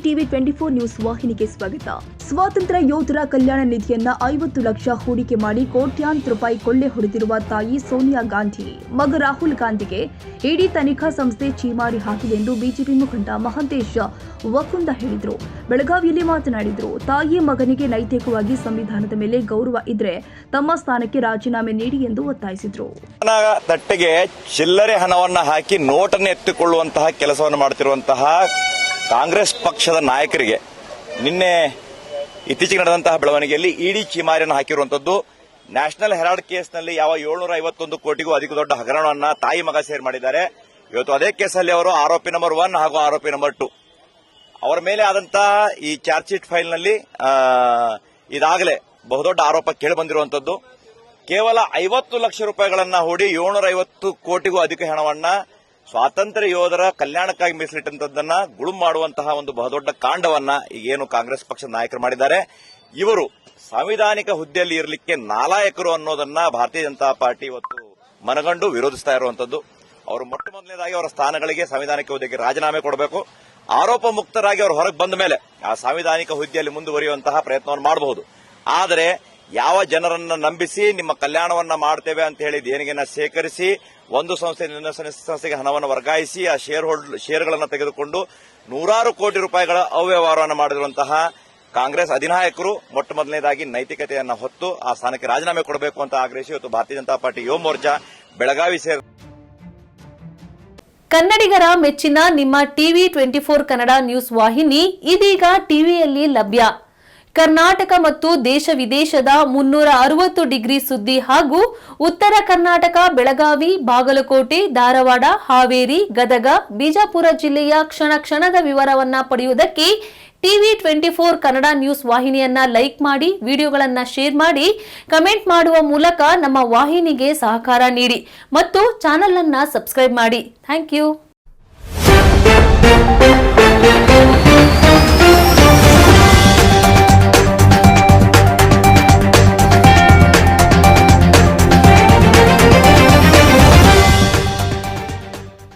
TV 24 news ವಾಹಿನಿಗೆ ಸ್ವಾಗತ. ಸ್ವಾತಂತ್ರ್ಯ ಯೋಧರ ಕಲ್ಯಾಣ ನಿಧಿಯನ್ನ 50 ಲಕ್ಷ ಹೂಡಿಕೆ ಮಾಡಿ ಕೋಟ್ಯಾಂತರ ರೂಪಾಯಿ ಕೊಳ್ಳೆ ಹೊಡೆದಿರುವ ತಾಯಿ ಸೋನಿಯಾ ಗಾಂಧಿ ಮಗ ರಾಹುಲ್ ಗಾಂಧಿಗೆ ಇಡಿ ತನಿಖಾ ಸಂಸ್ಥೆ ಚೀಮಾರಿ ಹಾಕಿದೆ ಎಂದು ಬಿಜೆಪಿ ಮುಖಂಡ ಮಹಂತೇಶ್ ವಕುಂದ ಹೇಳಿದರು. ಬೆಳಗಾವಿಯಲ್ಲಿ ಮಾತನಾಡಿದರು. ತಾಯಿ ಮಗನಿಗೆ ನೈತಿಕವಾಗಿ ಸಂವಿಧಾನದ ಮೇಲೆ ಗೌರವ ಇದ್ರೆ ತಮ್ಮ ಸ್ಥಾನಕ್ಕೆ ರಾಜೀನಾಮೆ ನೀಡಿ ಎಂದು ಒತ್ತಾಯಿಸಿದರು. ತಟ್ಟೆಗೆ ಚಿಲ್ಲರೆ ಹಣವನ್ನ ಹಾಕಿ ನೋಟನ್ನು ಎತ್ತಿಕೊಳ್ಳುವಂತಹ ಕೆಲಸವನ್ನು ಮಾಡುತ್ತಿರುವಂತಹ ಕಾಂಗ್ರೆಸ್ ಪಕ್ಷದ ನಾಯಕರಿಗೆ ನಿನ್ನೆ ಇತ್ತೀಚೆಗೆ ನಡೆದಂತಹ ಬೆಳವಣಿಗೆಯಲ್ಲಿ ಇಡಿ ಚೀಮಾರಿಯನ್ನು ಹಾಕಿರುವಂತದ್ದು. ನ್ಯಾಷನಲ್ ಹೆರಾಲ್ಡ್ ಕೇಸ್ನಲ್ಲಿ ಯಾವ 751 ಕೋಟಿಗೂ ಅಧಿಕ ದೊಡ್ಡ ಹಗರಣವನ್ನ ತಾಯಿ ಮಗ ಸೇರ್ ಮಾಡಿದ್ದಾರೆ. ಇವತ್ತು ಅದೇ ಕೇಸಲ್ಲಿ ಅವರು ಆರೋಪಿ ನಂಬರ್ 1 ಹಾಗೂ ಆರೋಪಿ ನಂಬರ್ 2 ಅವರ ಮೇಲೆ ಆದಂತಹ ಈ ಚಾರ್ಜ್ ಶೀಟ್ ಫೈಲ್ನಲ್ಲಿ ಇದಾಗಲೇ ಬಹುದೊಡ್ಡ ಆರೋಪ ಕೇಳಿ ಬಂದಿರುವಂತದ್ದು. ಕೇವಲ 50 ಲಕ್ಷ ರೂಪಾಯಿಗಳನ್ನ ಹೂಡಿ 750 ಕೋಟಿಗೂ ಅಧಿಕ ಹಣವನ್ನ ಸ್ವಾತಂತ್ರ್ಯ ಯೋಧರ ಕಲ್ಯಾಣಕ್ಕಾಗಿ ಮೀಸಲಿಟ್ಟಂತದ್ದನ್ನ ಗುಳುಂ ಮಾಡುವಂತಹ ಒಂದು ಬಹುದೊಡ್ಡ ಕಾಂಡವನ್ನ ಈಗೇನು ಕಾಂಗ್ರೆಸ್ ಪಕ್ಷದ ನಾಯಕರು ಮಾಡಿದ್ದಾರೆ. ಇವರು ಸಾಂವಿಧಾನಿಕ ಹುದ್ದೆಯಲ್ಲಿ ಇರಲಿಕ್ಕೆ ನಾಲಾಯಕರು ಅನ್ನೋದನ್ನ ಭಾರತೀಯ ಜನತಾ ಪಾರ್ಟಿ ಇವತ್ತು ಮನಗಂಡು ವಿರೋಧಿಸ್ತಾ ಇರುವಂತದ್ದು. ಅವರು ಮೊಟ್ಟ ಮೊದಲನೇದಾಗಿ ಅವರ ಸ್ಥಾನಗಳಿಗೆ ಸಾಂವಿಧಾನಿಕ ಹುದ್ದೆಗೆ ರಾಜೀನಾಮೆ ಕೊಡಬೇಕು. ಆರೋಪ ಮುಕ್ತರಾಗಿ ಅವರು ಹೊರಗೆ ಬಂದ ಮೇಲೆ ಆ ಸಾಂವಿಧಾನಿಕ ಹುದ್ದೆಯಲ್ಲಿ ಮುಂದುವರಿಯುವಂತಹ ಪ್ರಯತ್ನವನ್ನು ಮಾಡಬಹುದು. ಆದರೆ ಯಾವ ಜನರನ್ನ ನಂಬಿಸಿ ನಿಮ್ಮ ಕಲ್ಯಾಣವನ್ನ ಮಾಡ್ತೇವೆ ಅಂತ ಹೇಳಿ ದೇಣಿಗೆಯನ್ನ ಸೇಕರಿಸಿ ಒಂದು ಸಂಸ್ಥೆಯಿಂದ ಸಂಸ್ಥೆಗೆ ಹಣವನ್ನು ವರ್ಗಾಯಿಸಿ ಆ ಶೇರ್ಗಳನ್ನು ತೆಗೆದುಕೊಂಡು ನೂರಾರು ಕೋಟಿ ರೂಪಾಯಿಗಳ ಅವ್ಯವಹಾರವನ್ನು ಮಾಡಿರುವಂತಹ ಕಾಂಗ್ರೆಸ್ ಅಧಿನಾಯಕರು ಮೊಟ್ಟ ಮೊದಲನೇದಾಗಿ ನೈತಿಕತೆಯನ್ನ ಹೊತ್ತು ಆ ಸ್ಥಾನಕ್ಕೆ ರಾಜೀನಾಮೆ ಕೊಡಬೇಕು ಅಂತ ಆಗ್ರಹಿಸಿ ಇವತ್ತು ಭಾರತೀಯ ಜನತಾ ಪಾರ್ಟಿ ಯುವ ಮೋರ್ಚಾ ಬೆಳಗಾವಿ ಕನ್ನಡಿಗರ ಮೆಚ್ಚಿನ ನಿಮ್ಮ ಟಿವಿ 24 ಕನ್ನಡ ನ್ಯೂಸ್ ವಾಹಿನಿ ಇದೀಗ ಟಿವಿಯಲ್ಲಿ ಲಭ್ಯ. ಕರ್ನಾಟಕ ಮತ್ತು ದೇಶ ವಿದೇಶದ 360 ಡಿಗ್ರಿ ಸುದ್ದಿ ಹಾಗೂ ಉತ್ತರ ಕರ್ನಾಟಕ, ಬೆಳಗಾವಿ, ಬಾಗಲಕೋಟೆ, ಧಾರವಾಡ, ಹಾವೇರಿ, ಗದಗ, ಬಿಜಾಪುರ ಜಿಲ್ಲೆಯ ಕ್ಷಣ ಕ್ಷಣದ ವಿವರವನ್ನ ಪಡೆಯುವುದಕ್ಕೆ ಟಿವಿ 24 ಕನ್ನಡ ನ್ಯೂಸ್ ವಾಹಿನಿಯನ್ನ ಲೈಕ್ ಮಾಡಿ, ವಿಡಿಯೋಗಳನ್ನ ಶೇರ್ ಮಾಡಿ, ಕಮೆಂಟ್ ಮಾಡುವ ಮೂಲಕ ನಮ್ಮ ವಾಹಿನಿಗೆ ಸಹಕಾರ ನೀಡಿ ಮತ್ತು ಚಾನೆಲ್ ಅನ್ನ ಸಬ್ಸ್ಕ್ರೈಬ್ ಮಾಡಿ. Thank you.